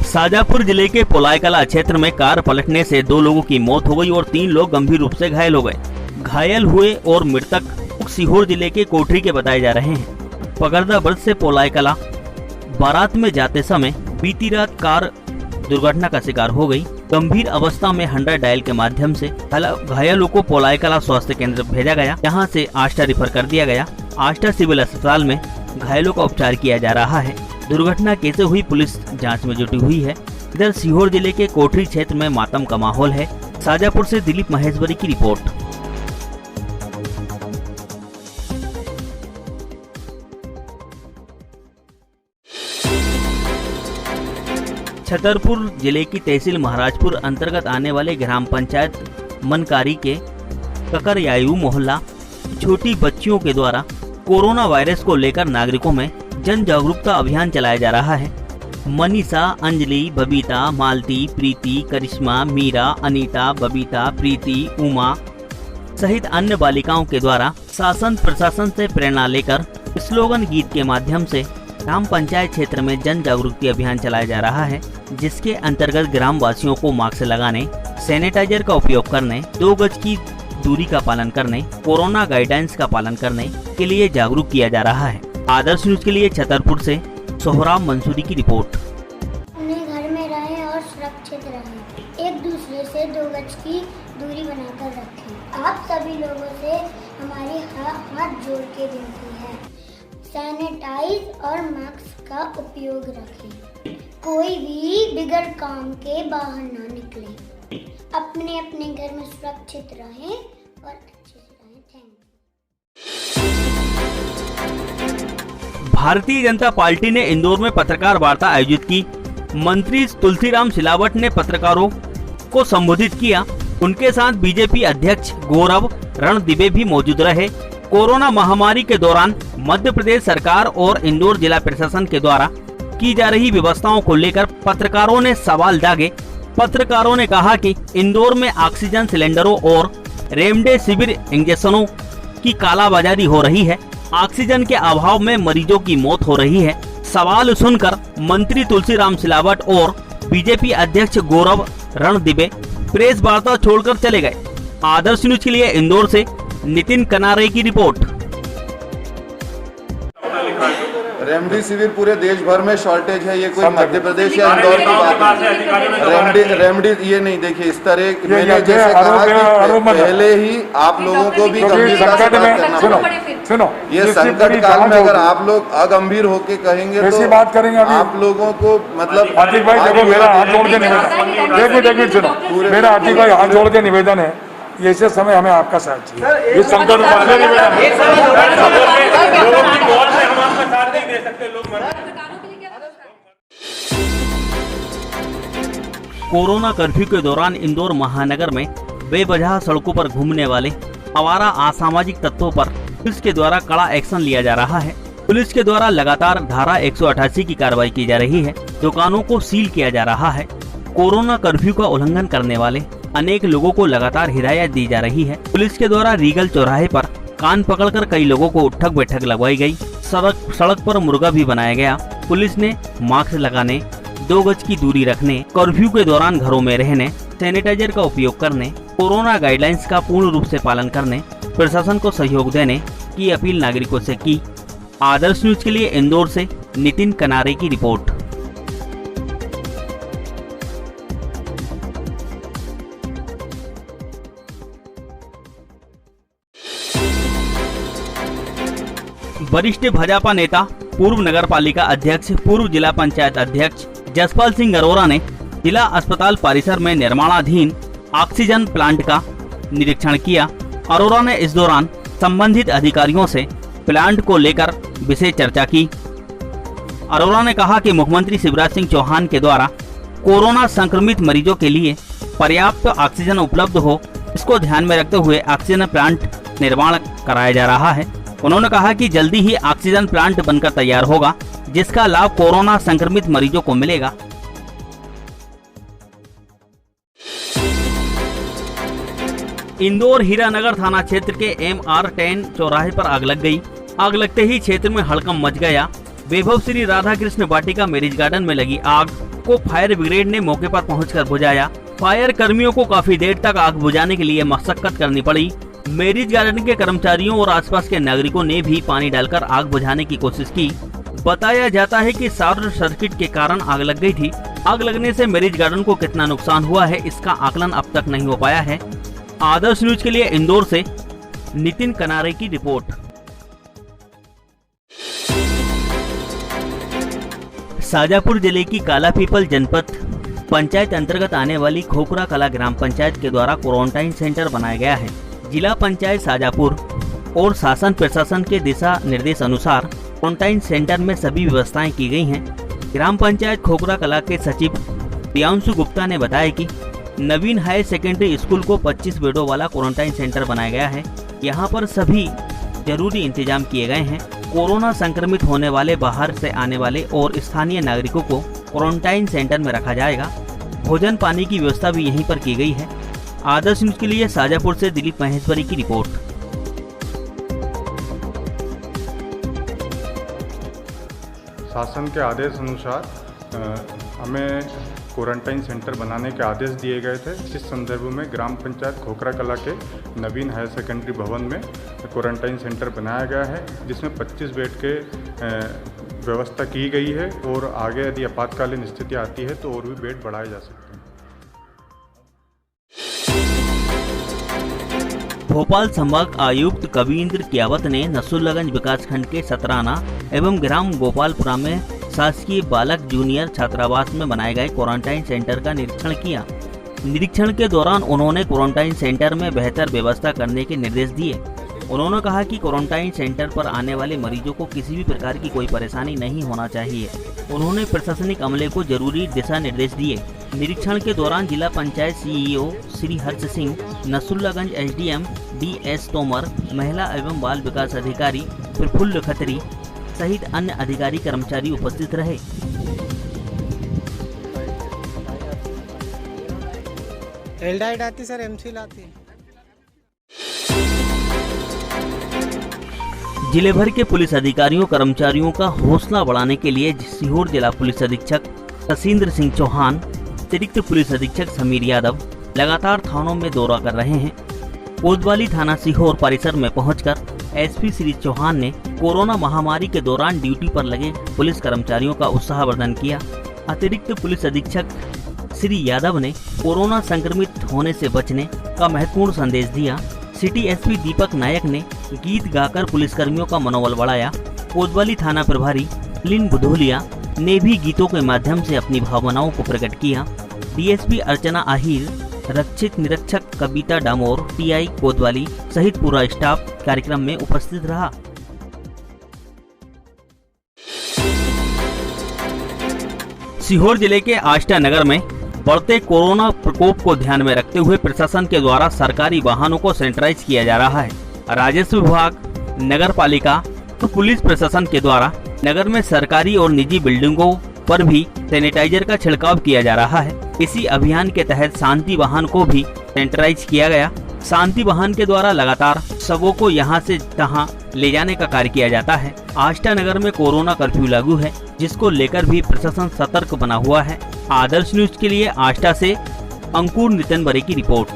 शाजापुर जिले के पोलायकला क्षेत्र में कार पलटने से 2 लोगों की मौत हो गई और 3 लोग गंभीर रूप से घायल हो गए। घायल हुए और मृतक सीहोर जिले के कोठरी के बताए जा रहे हैं। पकड़दा ब्रज से पोलायकला बारात में जाते समय बीती रात कार दुर्घटना का शिकार हो गई। गंभीर अवस्था में 100 डायल के माध्यम से घायलों को पोलायकला स्वास्थ्य केंद्र भेजा गया, जहां से आष्टा रिफर कर दिया गया। आष्टा सिविल अस्पताल में घायलों का उपचार किया जा रहा है। दुर्घटना कैसे हुई, पुलिस जांच में जुटी हुई है। इधर सीहोर जिले के कोठरी क्षेत्र में मातम का माहौल है। शाजापुर से दिलीप महेश्वरी की रिपोर्ट। छतरपुर जिले की तहसील महाराजपुर अंतर्गत आने वाले ग्राम पंचायत मनकारी के ककरयायु मोहल्ला छोटी बच्चियों के द्वारा कोरोना वायरस को लेकर नागरिकों में जन जागरूकता अभियान चलाया जा रहा है। मनीषा, अंजलि, बबीता, मालती, प्रीति, करिश्मा, मीरा, अनीता, बबीता, प्रीति, उमा सहित अन्य बालिकाओं के द्वारा शासन प्रशासन से प्रेरणा लेकर स्लोगन गीत के माध्यम से ग्राम पंचायत क्षेत्र में जन जागरूकता अभियान चलाया जा रहा है, जिसके अंतर्गत ग्राम वासियों को मास्क लगाने, सैनिटाइजर का उपयोग करने, 2 गज की दूरी का पालन करने, कोरोना गाइडेंस का पालन करने के लिए जागरूक किया जा रहा है। आदर्श न्यूज के लिए छतरपुर से सोहराब मंसूरी की रिपोर्ट। अपने घर में रहें और सुरक्षित रहें। एक दूसरे से 2 गज की दूरी बनाकर रखें। आप सभी लोगों से हमारी हाथ जोड़ के विनती है, सैनिटाइज और मास्क का उपयोग रखें। कोई भी बिगड़ काम के बाहर ना निकले। अपने अपने घर में सुरक्षित रहें और अच्छे से रहें। Thank you. Bharatiya Janata party ने इंदौर में पत्रकार वार्ता आयोजित की। मंत्री तुलसीराम सिलावट ने पत्रकारों को संबोधित किया। उनके साथ बीजेपी अध्यक्ष गौरव रणदिवे भी मौजूद रहे। कोरोना महामारी के दौरान मध्य प्रदेश सरकार और इंदौर जिला प्रशासन के द्वारा की जा रही व्यवस्थाओं को लेकर पत्रकारों ने सवाल दागे। पत्रकारों ने कहा कि इंदौर में ऑक्सीजन सिलेंडरों और रेमडेसिविर इंजेक्शनों की कालाबाजारी हो रही है। ऑक्सीजन के अभाव में मरीजों की मौत हो रही है। सवाल सुनकर मंत्री तुलसीराम सिलावट और बीजेपी अध्यक्ष गौरव रणदिवे प्रेस वार्ता छोड़कर चले गए। आदर्श न्यूज के लिए इंदौर से नितिन कनारे की रिपोर्ट। रेमडेसिविर पूरे देश भर में शॉर्टेज है। ये कोई मध्य प्रदेश या इंदौर की बात नहीं। रेमडी ये नहीं, देखिए इस तरह मैंने जैसे कहा कि पहले ही आप लोगों को भी गंभीरता से बात करना। सुनो, ये संकट काल में अगर आप लोग अगंभीर होके कहेंगे तो बात करेंगे आप लोगों को मतलब आतिक भाई देखो, मेरा हाथ जोड़ के निवेदन, एक मिनट सुनो, मेरा आतिक भाई हाथ जोड़ के निवेदन है, ऐसे समय हमें आपका साथ चाहिए। ये संकट कोरोना कर्फ्यू के दौरान इंदौर महानगर में बेवजह सड़कों पर घूमने वाले आवारा असामाजिक तत्वों पर पुलिस के द्वारा कड़ा एक्शन लिया जा रहा है। पुलिस के द्वारा लगातार धारा 188 की कार्रवाई की जा रही है। दुकानों को सील किया जा रहा है। कोरोना कर्फ्यू का उल्लंघन करने वाले अनेक लोगों को लगातार हिदायत दी जा रही है। पुलिस के द्वारा रीगल चौराहे पर कान पकड़कर कई लोगों को उठक बैठक लगवाई गई। सड़क पर मुर्गा भी बनाया गया। पुलिस ने मास्क लगाने, 2 गज की दूरी रखने, कर्फ्यू के दौरान घरों में रहने, सैनिटाइजर का उपयोग करने, कोरोना गाइडलाइंस का पूर्ण रूप से पालन करने, प्रशासन को सहयोग देने की अपील नागरिकों से की। आदर्श न्यूज के लिए इंदौर से नितिन कनारे की रिपोर्ट। वरिष्ठ भाजपा नेता, पूर्व नगर पालिका अध्यक्ष, पूर्व जिला पंचायत अध्यक्ष जसपाल सिंह अरोरा ने जिला अस्पताल परिसर में निर्माणाधीन ऑक्सीजन प्लांट का निरीक्षण किया। अरोरा ने इस दौरान संबंधित अधिकारियों से प्लांट को लेकर विशेष चर्चा की। अरोरा ने कहा कि मुख्यमंत्री शिवराज सिंह चौहान के द्वारा कोरोना संक्रमित मरीजों के लिए पर्याप्त ऑक्सीजन उपलब्ध हो, इसको ध्यान में रखते हुए ऑक्सीजन प्लांट निर्माण कराया जा रहा है। उन्होंने कहा कि जल्दी ही ऑक्सीजन प्लांट बनकर तैयार होगा, जिसका लाभ कोरोना संक्रमित मरीजों को मिलेगा। इंदौर हीरानगर थाना क्षेत्र के MR10 चौराहे पर आग लग गई। आग लगते ही क्षेत्र में हड़कंप मच गया। वैभव श्री राधा कृष्ण वाटिका मैरिज गार्डन में लगी आग को फायर ब्रिगेड ने मौके पर पहुंचकर बुझाया। फायर कर्मियों को काफी देर तक आग बुझाने के लिए मशक्कत करनी पड़ी। मैरिज गार्डन के कर्मचारियों और आसपास के नागरिकों ने भी पानी डालकर आग बुझाने की कोशिश की। बताया जाता है कि शॉर्ट सर्किट के कारण आग लग गई थी। आग लगने से मैरिज गार्डन को कितना नुकसान हुआ है, इसका आकलन अब तक नहीं हो पाया है। आदर्श न्यूज के लिए इंदौर से नितिन कनारे की रिपोर्ट। शाजापुर जिले की कालापीपल जनपद पंचायत अंतर्गत आने वाली खोखरा कला ग्राम पंचायत के द्वारा क्वारंटाइन सेंटर बनाया गया है। जिला पंचायत शाजापुर और शासन प्रशासन के दिशा निर्देश अनुसार क्वारंटाइन सेंटर में सभी व्यवस्थाएं की गई हैं। ग्राम पंचायत खोखरा कला के सचिव प्रियांशु गुप्ता ने बताया कि नवीन हायर सेकेंडरी स्कूल को 25 बेडों वाला क्वारंटाइन सेंटर बनाया गया है। यहाँ पर सभी जरूरी इंतजाम किए गए हैं। कोरोना संक्रमित होने वाले, बाहर से आने वाले और स्थानीय नागरिकों को क्वारंटाइन सेंटर में रखा जाएगा। भोजन पानी की व्यवस्था भी यहीं पर की गई है। आदर्श न्यूज के लिए शाजापुर से दिलीप महेश्वरी की रिपोर्ट। शासन के आदेश अनुसार हमें क्वारंटाइन सेंटर बनाने के आदेश दिए गए थे। इस संदर्भ में ग्राम पंचायत खोखरा कला के नवीन हायर सेकेंडरी भवन में क्वारंटाइन सेंटर बनाया गया है, जिसमें 25 बेड के व्यवस्था की गई है और आगे यदि आपातकालीन स्थिति आती है तो और भी बेड बढ़ाए जा सकते हैं। भोपाल संभाग आयुक्त कविंद्र कियावत ने नसरुल्लागंज विकासखंड के सतराना एवं ग्राम गोपालपुरा में शासकीय बालक जूनियर छात्रावास में बनाए गए क्वारंटाइन सेंटर का निरीक्षण किया। निरीक्षण के दौरान उन्होंने क्वारंटाइन सेंटर में बेहतर व्यवस्था करने के निर्देश दिए। उन्होंने कहा कि क्वारंटाइन सेंटर पर आने वाले मरीजों को किसी भी प्रकार की कोई परेशानी नहीं होना चाहिए। उन्होंने प्रशासनिक अमले को जरूरी दिशा निर्देश दिए। निरीक्षण के दौरान जिला panchayat CEO Shri Harsh Singh, Nasrullaganj SDM DS Tomar, महिला एवं बाल विकास अधिकारी प्रफुल्ल खत्री सहित अन्य अधिकारी कर्मचारी उपस्थित रहे। एल्डाइड आती सर, एमसी लाती। जिले भर के पुलिस अधिकारियों कर्मचारियों का हौसला बढ़ाने के लिए सीहोर जिला पुलिस अधीक्षक शशिन्द्र सिंह चौहान, अतिरिक्त पुलिस अधीक्षक समीर यादव लगातार थानों में दौरा कर रहे हैं। कोतवाली थाना सीहोर परिसर में पहुंचकर एसपी श्री चौहान ने कोरोना महामारी के दौरान ड्यूटी पर लगे पुलिस कर्मचारियों का उत्साहवर्धन किया। अतिरिक्त पुलिस अधीक्षक श्री यादव ने कोरोना संक्रमित होने से बचने का महत्वपूर्ण संदेश दिया। सिटी एसपी दीपक नायक ने गीत गाकर पुलिसकर्मियों का मनोबल बढ़ाया। कोतवाली थाना प्रभारी लिन बुधोलिया ने भी गीतों के माध्यम से अपनी भावनाओं को प्रकट किया। डीएसपी अर्चना आहिर, रक्षित निरीक्षक कविता डामोर, टीआई कोतवाली सहित पूरा स्टाफ कार्यक्रम में उपस्थित रहा। सीहोर जिले के आष्टा नगर में बढ़ते कोरोना प्रकोप को ध्यान में रखते हुए प्रशासन के द्वारा सरकारी वाहनों को सैनिटाइज किया जा रहा है। राजस्व विभाग, नगर पालिका तो पुलिस प्रशासन के द्वारा नगर में सरकारी और निजी बिल्डिंगों पर भी सैनिटाइजर का छिड़काव किया जा रहा है। इसी अभियान के तहत शांति वाहन को भी सैनिटाइज किया गया। शांति वाहन के द्वारा लगातार शवों को यहां से तहां ले जाने का कार्य किया जाता है। आष्टा नगर में कोरोना कर्फ्यू लागू है, जिसको लेकर भी प्रशासन सतर्क बना हुआ है। आदर्श न्यूज के लिए आष्टा से अंकुर नितिन बरे की रिपोर्ट।